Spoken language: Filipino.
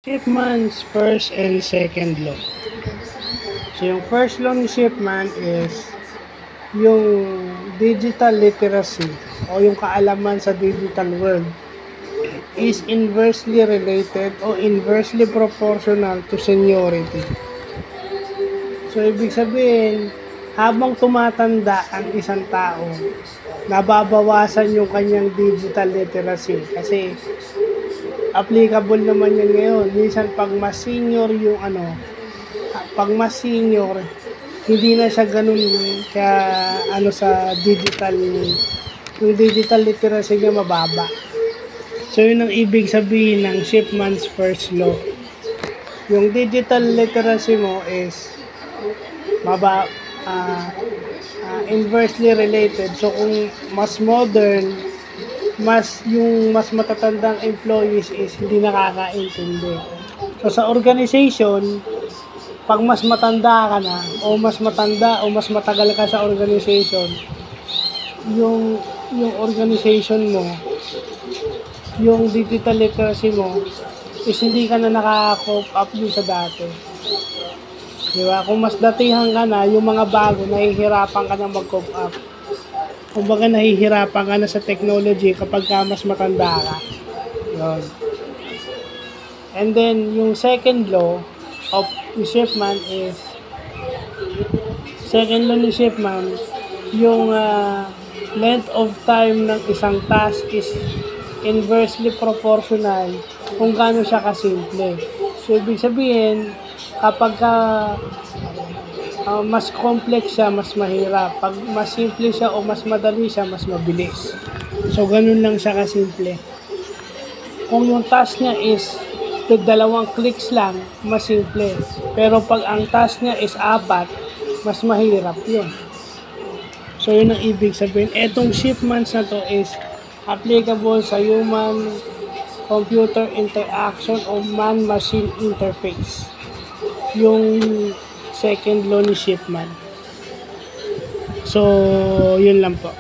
Shipman's first and second law. So, yung first law ni Shipman is yung digital literacy o yung kaalaman sa digital world is inversely related o inversely proportional to seniority. So, ibig sabihin, habang tumatanda ang isang tao, nababawasan yung kanyang digital literacy kasi applicable naman yan ngayon. Minsan pag mas senior yung pag mas senior, hindi na siya ganun sa digital, yung digital literacy niya mababa. So yun ang ibig sabihin ng Shipman's first law. Yung digital literacy mo is inversely related. So kung mas modern, mas matatandang employees is hindi nakakaintindi. So sa organization, pag mas matanda ka na o mas matagal ka sa organization, yung organization mo, yung digital literacy mo is hindi ka na nakaka-cope up yung sa dati. Diba? Kung mas datihan ka na, yung mga bago, nahihirapan ka na mag-cope up. Kumbaga nahihirapan ka na sa technology kapag ka mas matanda ka. Yun. And then, yung second law of Shipman is, yung length of time ng isang task is inversely proportional kung gaano siya kasimple. So, ibig sabihin, kapag mas complex siya, mas mahirap. Pag mas simple siya o mas madali siya, mas mabilis. So, ganun lang siya kasimple. Kung yung task niya is 2 clicks lang, mas simple. Pero pag ang task niya is 4, mas mahirap yun. So, yun ang ibig sabihin. Etong Shipman's na to is applicable sa human-computer interaction o man-machine interface. Yung second law ni Shipman. So, yun lang po.